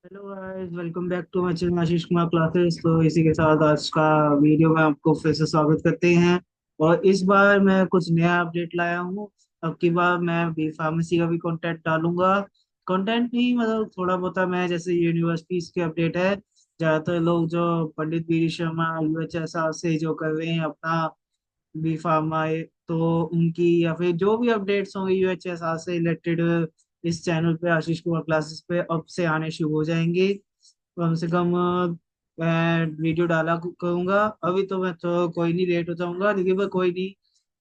Hello guys, welcome back to my channel Ashish Kumar Classes. तो इसी के साथ आज का वीडियो में आपको फिर से स्वागत करते हैं। और इस बार मैं कुछ नया अपडेट लाया हूँ। अब की बार मैं बी फार्मेसी का भी कंटेंट डालूंगा। कंटेंट नहीं, मतलब थोड़ा बहुत मैं जैसे यूनिवर्सिटीज के अपडेट है। ज्यादातर लोग जो पंडित बी डी शर्मा यूएचएस से जो कर रहे हैं अपना बी फार्मा, तो उनकी या फिर जो भी अपडेट्स होंगे यूएचएसआर से रिलेटेड इस चैनल पे आशीष कुमार क्लासेस पे अब से आने शुरू हो जाएंगे। कम से कम मैं वीडियो डाला करूंगा। अभी तो मैं तो कोई नहीं, लेट हो जाऊंगा, लेकिन मैं कोई नहीं,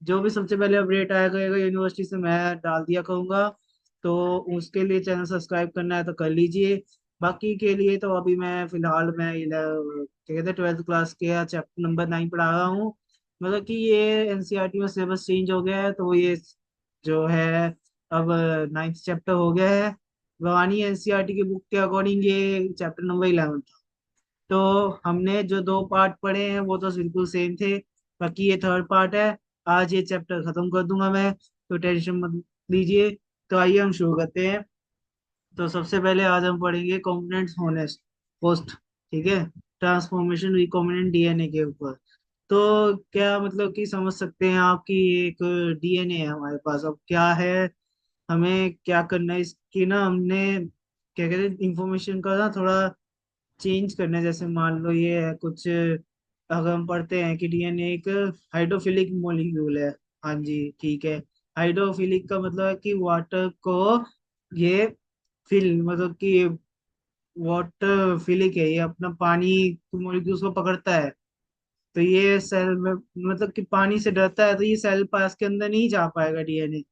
जो भी सबसे पहले अपडेट आया करेगा यूनिवर्सिटी से मैं डाल दिया करूंगा। तो उसके लिए चैनल सब्सक्राइब करना है तो कर लीजिए। बाकी के लिए तो अभी मैं फिलहाल मैं क्या कहते हैं 12th क्लास के चैप्टर नंबर 9 पढ़ा रहा हूँ। मतलब कि ये एनसीईआरटी में सिलेबस चेंज हो गया है, तो ये जो है अब 9th चैप्टर हो गया है। भवानी एनसीईआरटी की बुक के अकॉर्डिंग ये चैप्टर नंबर 11 था। तो हमने जो दो पार्ट पढ़े हैं वो तो बिल्कुल सेम थे। बाकी ये थर्ड पार्ट है। आज ये चैप्टर खत्म कर दूंगा मैं, तो टेंशन मत लीजिए। तो आइए हम शुरू करते हैं। तो सबसे पहले आज हम पढ़ेंगे कॉम्पोनेंट्स होनेस्ट होस्ट, ठीक है, ट्रांसफॉर्मेशन रिकॉम्बिनेंट डीएनए के ऊपर। तो क्या मतलब कि समझ सकते हैं आप कि एक डीएनए है हमारे पास, अब क्या है, हमें क्या करना है इसकी ना, हमने क्या कहते हैं इंफॉर्मेशन का ना थोड़ा चेंज करना है। जैसे मान लो ये है कुछ, अगर हम पढ़ते हैं कि डीएनए एक हाइड्रोफिलिक मॉलिक्यूल है। हाँ जी, ठीक है। हाइड्रोफिलिक का मतलब है कि वाटर को ये फिल, मतलब कि वाटर फिलिक है, ये अपना पानी मॉलिक्यूल्स को पकड़ता है। तो ये सेल में, मतलब कि पानी से डरता है, तो ये सेल पास के अंदर नहीं जा पाएगा डीएनए।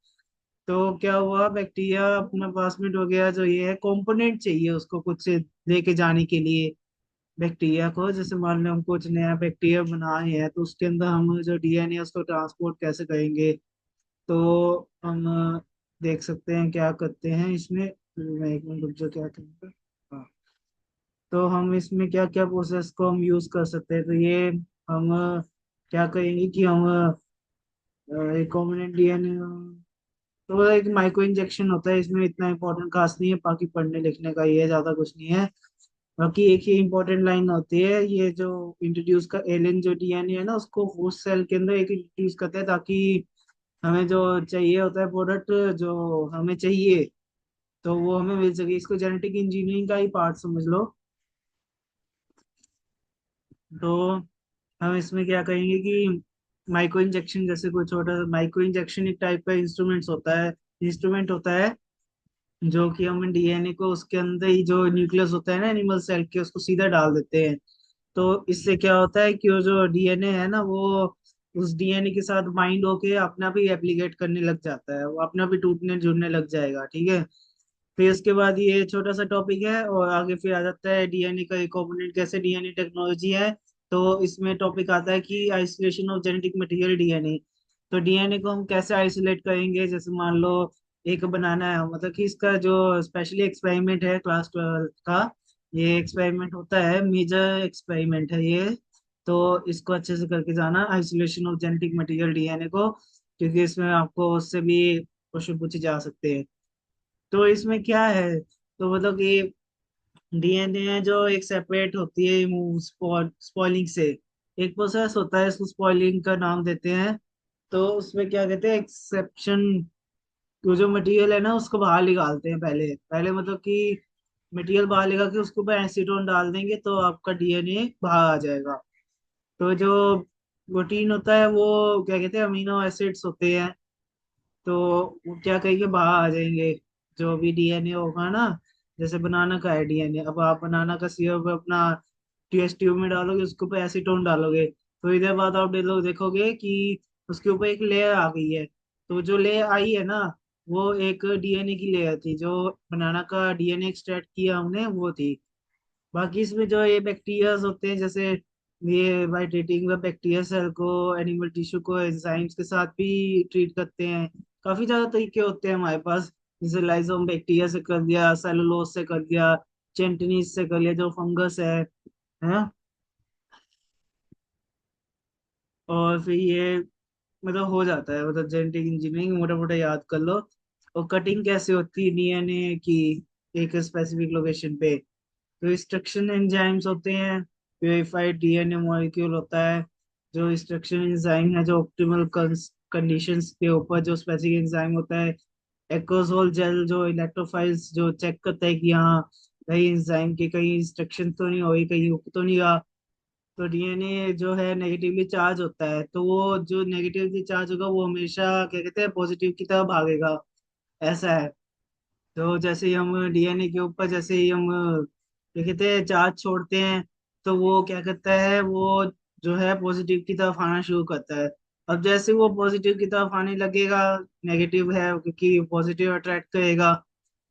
तो क्या हुआ, बैक्टीरिया अपना पास में हो गया, जो ये है कंपोनेंट चाहिए उसको कुछ लेके जाने के लिए। बैक्टीरिया को जैसे मान लो हम कुछ नया बैक्टीरिया बनाए हैं, तो उसके अंदर हम जो डीएनए उसको ट्रांसपोर्ट कैसे करेंगे। तो हम देख सकते हैं क्या करते हैं इसमें। मैं एक मिनट रुक जाओ, क्या करेंगे। हाँ, तो हम इसमें क्या क्या प्रोसेस को हम यूज कर सकते हैं। तो ये हम क्या करेंगे कि हम रिकॉम्बिनेंट डीएनए, तो वो एक माइक्रो इंजेक्शन होता है, इसमें इतना इंपॉर्टेंट खास नहीं है, बाकी पढ़ने लिखने का ये ज्यादा कुछ नहीं है। बाकी एक ही इम्पोर्टेंट लाइन होती है, ये जो इंट्रोड्यूस का एलियन जो डीएनए है ना, उसको होस्ट सेल के अंदर एक इंट्रोड्यूस करते हैं, ताकि हमें जो चाहिए होता है प्रोडक्ट, जो हमें चाहिए, तो वो हमें मिल सके। इसको जेनेटिक इंजीनियरिंग का ही पार्ट समझ लो। तो हम इसमें क्या कहेंगे कि माइक्रो इंजेक्शन, जैसे कोई छोटा सा माइक्रो इंजेक्शन एक टाइप का इंस्ट्रूमेंट होता है, जो कि हम डीएनए को उसके अंदर ही जो न्यूक्लियस होता है ना एनिमल सेल के, उसको सीधा डाल देते हैं। तो इससे क्या होता है कि वो जो डीएनए है ना, वो उस डीएनए के साथ बाइंड होके अपना भी एप्लीकेट करने लग जाता है, वो अपना भी टूटने जुड़ने लग जाएगा, ठीक है। फिर उसके बाद ये छोटा सा टॉपिक है, और आगे फिर आ जाता है डीएनए का रिकॉम्बिनेंट कैसे डीएनए टेक्नोलॉजी है। तो इसमें टॉपिक आता है कि isolation of genetic material DNA. तो डीएनए को हम कैसे आइसोलेट करेंगे, जैसे मान लो एक बनाना है, मतलब कि इसका जो स्पेशली एक्सपेरिमेंट है क्लास 12 का, ये एक्सपेरिमेंट होता है, मेजर एक्सपेरिमेंट है ये। तो इसको अच्छे से करके जाना, isolation of genetic material DNA को, क्योंकि इसमें आपको उससे भी क्वेश्चन पूछे जा सकते हैं। तो इसमें क्या है, तो मतलब कि डीएनए जो एक सेपरेट होती है स्पॉइलिंग से, एक प्रोसेस होता है, इसको स्पॉइलिंग का नाम देते हैं। तो उसमें क्या कहते हैं, एक्सेप्शन, वो जो मटेरियल है ना उसको बाहर निकालते हैं पहले पहले, मतलब कि मटेरियल बाहर निकाल के उसके ऊपर एसीटोन डाल देंगे, तो आपका डीएनए बाहर आ जाएगा। तो जो प्रोटीन होता है वो क्या कहते हैं, अमीनो एसिड्स होते हैं, तो वो क्या कहेंगे बाहर आ जाएंगे। जो भी डीएनए होगा ना, जैसे बनाना का है डीएनए, अब आप बनाना का सिरप अपना टेस्ट ट्यूब में डालोगे, उसके ऊपर एसीटोन डालोगे, तो इधर बाद आप देखोगे कि उसके ऊपर एक लेयर आ गई है। तो जो लेयर आई है ना, वो एक डीएनए की लेयर थी, जो बनाना का डीएनए एक्सट्रैक्ट किया हमने वो थी। बाकी इसमें जो ये बैक्टीरियाज होते हैं, जैसे ये by treating the bacteria cell को, एनिमल टिश्यू को एंजाइम्स के साथ भी ट्रीट करते हैं। काफी ज्यादा तरीके होते हैं हमारे पास, जैसे लाइसोम बैक्टीरिया से कर दिया, सेलुलोज से कर दिया, चेंटनीज से कर लिया जो फंगस है। और फिर ये मतलब हो जाता है, मतलब जेनेटिक इंजीनियरिंग मोटा मोटा याद कर लो। और कटिंग कैसे होती है डीएनए की एक स्पेसिफिक लोकेशन पे, तो इंस्ट्रक्शन एंजाइम्स होते हैं, प्योरीफाइड डीएनए मॉलिक्यूल होता है। जो इंस्ट्रक्शन एंजाइम है जो ऑप्टिमल कंडीशंस के ऊपर जो स्पेसिफिक एंजाइम होता है। एक्रोसोल जेल जो इलेक्ट्रोफाइल्स जो चेक करता है कि हाँ कहीं एंजाइम की कहीं इंस्ट्रक्शन तो नहीं हुई, कहीं रुक तो नहीं रहा। तो डीएनए जो है नेगेटिवली चार्ज होता है, तो वो जो नेगेटिवली चार्ज होगा वो हमेशा क्या कहते हैं पॉजिटिव की तरफ भागेगा, ऐसा है। तो जैसे ही हम डीएनए के ऊपर जैसे ही हम क्या कहते हैं चार्ज छोड़ते हैं, तो वो क्या करता है वो जो है पॉजिटिव की तरफ आना शुरू करता है। अब जैसे वो पॉजिटिव की तरफ आने लगेगा, नेगेटिव है क्योंकि पॉजिटिव अट्रैक्ट करेगा,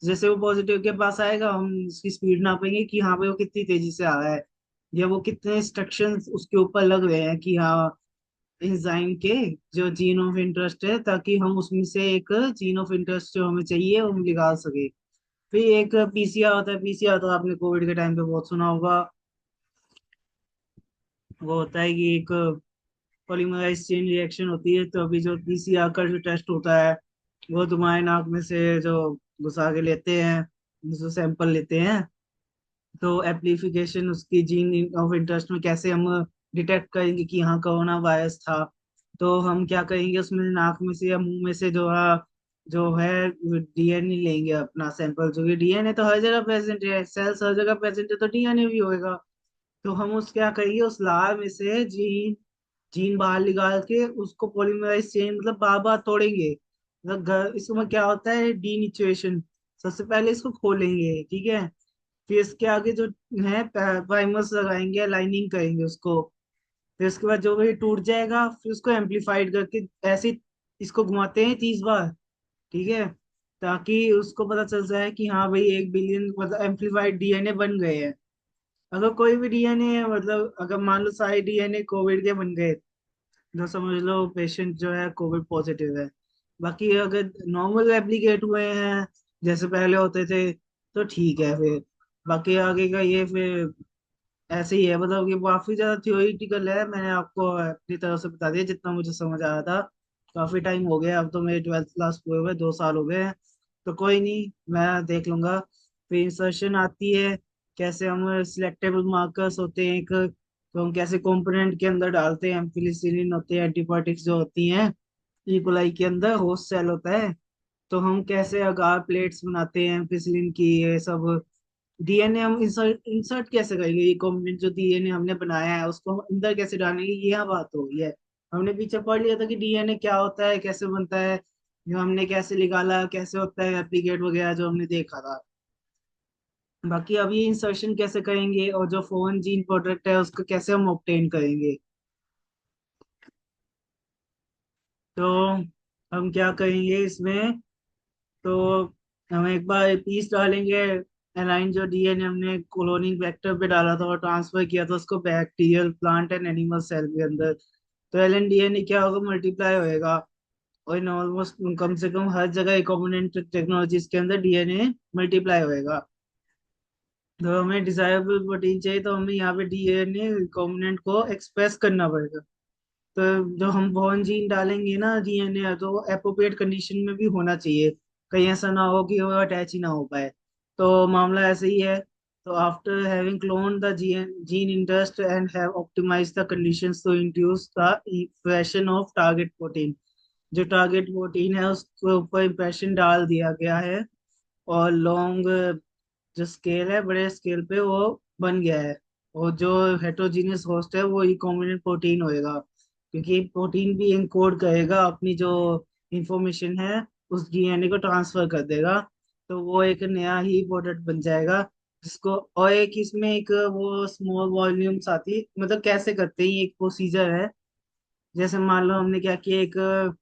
जैसे वो पॉजिटिव के पास आएगा हम उसकी स्पीड नापेंगे कि हाँ भाई वो कितनी तेजी से आ रहा है, या वो कितने इंस्ट्रक्शंस उसके ऊपर लग रहे हैं कि हाँ एंजाइम के जो जीन ऑफ इंटरेस्ट है, ताकि हम उसमें से एक जीन ऑफ इंटरेस्ट जो हमें चाहिए वो हम निकाल सके। फिर एक पीसीआर होता है, पीसीआर तो आपने कोविड के टाइम पे बहुत सुना होगा। वो होता है कि एक पॉलीमराइज चेन रिएक्शन होती है, तो अभी जो पीसीआर का जो टेस्ट होता है वो तुम्हारे नाक में से जो घुसा के लेते हैं, जो सैंपल लेते हैं, तो एप्लीफिकेशन उसकी जीन ऑफ इंटरेस्ट में कैसे हम डिटेक्ट करेंगे कि हाँ कोरोना वायरस था। तो हम क्या करेंगे उसमें नाक में से या मुंह में से जो है डीएनए लेंगे अपना सैंपल, जो कि डीएनए तो हर जगह प्रेजेंट है, सेल्स हर जगह प्रेजेंट है तो डीएनए भी होएगा। तो हम उस क्या करेंगे उस लार में से जीन जीन बाहर निकाल के उसको पॉलीमराइज चेन मतलब बार बार तोड़ेंगे। मतलब इसमें क्या होता है डीनिचुएशन, सबसे पहले इसको खोलेंगे, ठीक है। फिर इसके आगे जो है प्राइमर्स लगाएंगे, लाइनिंग करेंगे उसको। फिर उसके बाद जो भी टूट जाएगा फिर उसको एम्पलीफाइड करके ऐसे इसको घुमाते हैं 30 बार, ठीक है। ताकि उसको पता चल जाए कि हाँ भाई 1 बिलियन मतलब एम्पलीफाइड डीएनए बन गए हैं। अगर कोई भी डीएनए मतलब अगर मान लो सारे डीएनए कोविड के बन गए तो समझ लो पेशेंट जो है कोविड पॉजिटिव है। बाकी अगर नॉर्मल रेप्लिकेट हुए हैं जैसे पहले होते थे तो ठीक है फिर। बाकी आगे का ये फिर ऐसे ही है, मतलब कि काफी ज्यादा थियोरिटिकल है, मैंने आपको अपनी तरफ से बता दिया जितना मुझे समझ आया था। काफी टाइम हो गया, अब तो मेरे 12th क्लास पूरे हुए 2 साल हो गए हैं। तो कोई नहीं, मैं देख लूंगा। फिर इंसर्शन आती है, कैसे हम सिलेक्टेबल मार्कर्स होते हैं एक, तो हम कैसे कंपोनेंट के अंदर डालते हैं, एम्पिलिसिलिन होते हैं, एंटीबायोटिक्स जो होती हैं, इकोलाई के अंदर होस्ट सेल होता है। तो हम कैसे अगार प्लेट्स बनाते हैं एम्पिसिलिन की, ये सब डीएनए हम इंसर्ट इंसर्ट कैसे करेंगे, ये कॉम्पोनेंट जो डीएनए हमने बनाया है उसको हम अंदर कैसे डालेंगे, ये यहाँ बात हो गई है। हमने पीछे पढ़ लिया था कि डीएनए क्या होता है, कैसे बनता है, जो हमने कैसे निकाला, कैसे होता है रेप्लिकेट वगैरह जो हमने देखा था। बाकी अब ये इंसर्शन कैसे करेंगे और जो फॉरेन जीन प्रोडक्ट है उसको कैसे हम ऑब्टेन करेंगे। तो हम क्या करेंगे इसमें, तो हम एक बार पीस डालेंगे एलाइन जो डीएनए हमने कॉलोनिंग वेक्टर पे डाला था और ट्रांसफर किया था उसको bacterial plant and animal cell के अंदर। तो एल एन डीएनए क्या होगा, मल्टीप्लाई होएगा। और इन ऑलमोस्ट कम से कम हर जगह रिकॉम्बिनेंट टेक्नोलॉजीज के अंदर डीएनए मल्टीप्लाई होएगा। तो हमें डिजायरेबल प्रोटीन चाहिए तो हमें यहाँ पे डीएनए रिकॉम्बिनेंट को एक्सप्रेस करना पड़ेगा। तो जो हम बॉर्न जीन डालेंगे ना डीएनए, तो एप्रोप्रिएट कंडीशन में भी होना चाहिए, कहीं ऐसा ना हो कि वो अटैच ही ना हो पाए। तो मामला ऐसे ही है। तो after having clone the gene interest and have optimize the conditions to induce the impression of target protein, जो टारगेट प्रोटीन है उसके ऊपर इंप्रेशन डाल दिया गया है। और लॉन्ग जो स्केल है बड़े स्केल पे वो बन गया है। और जो हेटेरोजीनियस होस्ट है वो रिकॉम्बिनेंट प्रोटीन होएगा, क्योंकि प्रोटीन भी इनकोड करेगा अपनी जो इंफॉर्मेशन है उस डीएनए को ट्रांसफर कर देगा। तो वो एक नया ही प्रोडक्ट बन जाएगा जिसको। और एक इसमें एक वो स्मॉल वॉल्यूम्स आती, मतलब कैसे करते हैं ये एक प्रोसीजर है। जैसे मान लो हमने क्या किया, एक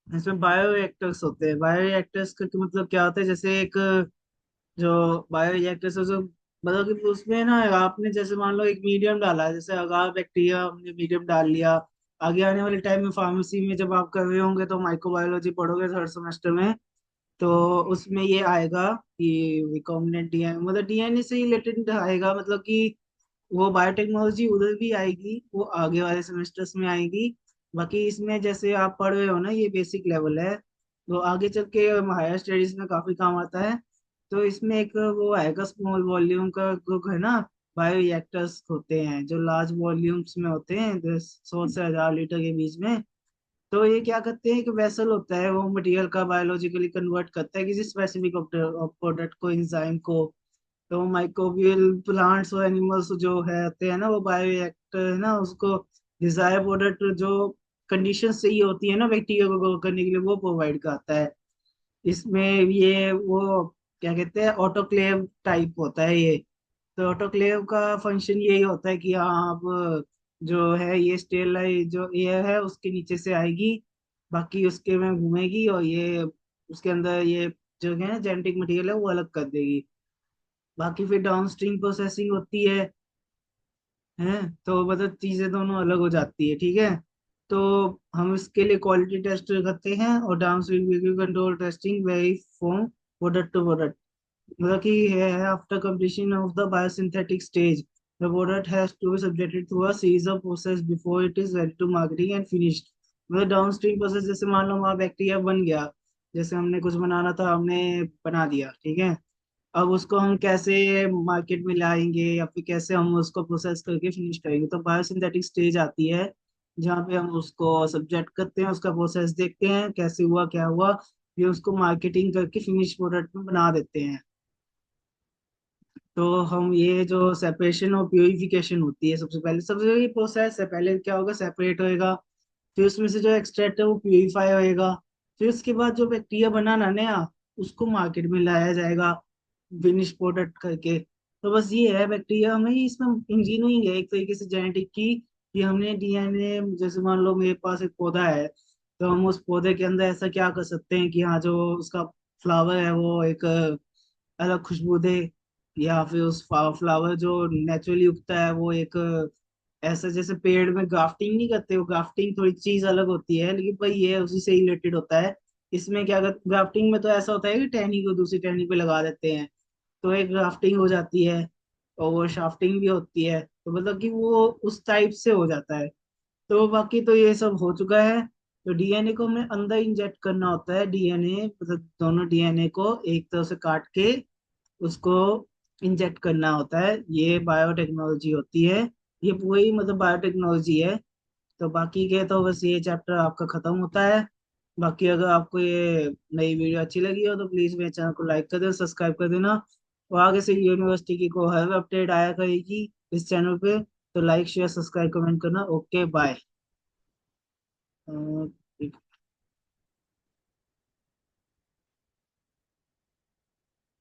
इसमें बायोरिएक्टर्स होते हैं, बायोरिएक्टर्स का मतलब क्या होता है, जैसे एक जो बायोरिएक्टर्स है जो मतलब कि उसमें ना आपने जैसे मान लो एक मीडियम डाला है, जैसे अगार बैक्टीरिया हमने मीडियम डाल लिया। आगे आने वाले टाइम में फार्मेसी में जब आप कर रहे होंगे तो माइक्रोबायोलॉजी पढ़ोगे 3rd सेमेस्टर में, तो उसमें ये आएगा कि रिकॉम्बिनेंट डीएनए मतलब डीएनए से ही रिलेटेड आएगा, मतलब कि वो बायोटेक्नोलॉजी उधर भी आएगी, वो आगे वाले सेमेस्टर्स में आएगी। बाकी इसमें जैसे आप पढ़ रहे हो ना ये बेसिक लेवल है, तो आगे चल के हायर स्टडीज में काफी काम आता है। तो इसमें एक वो आएगा स्मॉल वॉल्यूम का जो है ना, बायोरिएक्टर्स होते हैं जो लार्ज वॉल्यूम्स में होते हैं, 100 से 1000 लीटर के बीच में। तो ये क्या करते हैं, एक वेसल होता है, वो मटेरियल का बायोलॉजिकली कन्वर्ट करता है किसी स्पेसिफिक प्रोडक्ट को, एंजाइम को। तो माइक्रोबियल प्लांट्स और एनिमल्स जो है होते हैं ना, वो बायोरिएक्टर है ना, उसको डिजायर प्रोडक्ट जो कंडीशन सही होती है ना बैक्टीरिया को grow करने के लिए, वो प्रोवाइड करता है। इसमें ये वो क्या कहते हैं, ऑटोक्लेव टाइप होता है ये। तो ऑटोक्लेव का फंक्शन यही होता है कि हाँ अब जो है ये स्टेरलाइज जो एयर है उसके नीचे से आएगी, बाकी उसके में घूमेगी, और ये उसके अंदर ये जो है ना जेनेटिक मटेरियल है वो अलग कर देगी। बाकी फिर डाउनस्ट्रीम प्रोसेसिंग होती है। तो मतलब चीजें दोनों अलग हो जाती है, ठीक है। तो हम इसके लिए क्वालिटी टेस्ट करते हैं, और downstream control testing vary from product to product. मतलब कि है after completion of the biosynthetic stage, the product has to be subjected to a series of process before it is ready to marketing and finished। मतलब downstream process, जैसे मान लो हमारा bacteria बन गया, जैसे हमने कुछ बनाना था, हमने बना दिया, ठीक है। अब उसको हम कैसे मार्केट में लाएंगे, या फिर कैसे हम उसको प्रोसेस करके फिनिश करेंगे, तो बायोसिंथेटिक स्टेज आती है जहाँ पे हम उसको सब्जेक्ट करते हैं, उसका प्रोसेस देखते हैं कैसे हुआ क्या हुआ, फिर उसको मार्केटिंग करके फिनिश प्रोडक्ट में बना देते हैं। तो हम ये जो सेपरेशन और प्यूरिफिकेशन होती है, सबसे पहले ये प्रोसेस है, पहले क्या होगा, सेपरेट होएगा, फिर उसमें से जो एक्सट्रैक्ट है वो प्यूरिफाई होएगा, फिर उसके बाद जो बैक्टीरिया बनाना नया, उसको मार्केट में लाया जाएगा फिनिश प्रोडक्ट करके। तो बस ये है, बैक्टीरिया में ही इसमें इंजीनियरिंग है एक तरीके से जेनेटिक की, कि हमने डीएनए, जैसे मान लो मेरे पास एक पौधा है, तो हम उस पौधे के अंदर ऐसा क्या कर सकते हैं कि हाँ जो उसका फ्लावर है वो एक अलग खुशबू दे, या फिर उस फ्लावर जो नेचुरली उगता है वो एक ऐसा, जैसे पेड़ में ग्राफ्टिंग नहीं करते, वो ग्राफ्टिंग थोड़ी चीज अलग होती है, लेकिन भाई ये उसी से रिलेटेड होता है। इसमें क्या कर, ग्राफ्टिंग में तो ऐसा होता है कि टहनी को दूसरी टहनी पे लगा देते हैं, तो एक ग्राफ्टिंग हो जाती है, और वो शाफ्टिंग भी होती है, तो मतलब कि वो उस टाइप से हो जाता है। तो बाकी तो ये सब हो चुका है। तो डीएनए को हमें अंदर इंजेक्ट करना होता है, डीएनए मतलब दोनों डीएनए को एक तरह से काट के उसको इंजेक्ट करना होता है, ये बायोटेक्नोलॉजी होती है। ये पूरी मतलब बायोटेक्नोलॉजी है। तो बाकी के तो बस ये चैप्टर आपका खत्म होता है। बाकी अगर आपको ये नई वीडियो अच्छी लगी हो तो प्लीज मेरे चैनल को लाइक कर देना, सब्सक्राइब कर देना, और आगे से यूनिवर्सिटी की को हर अपडेट आया करेगी इस चैनल पे। तो लाइक शेयर सब्सक्राइब कमेंट करना। Okay bye.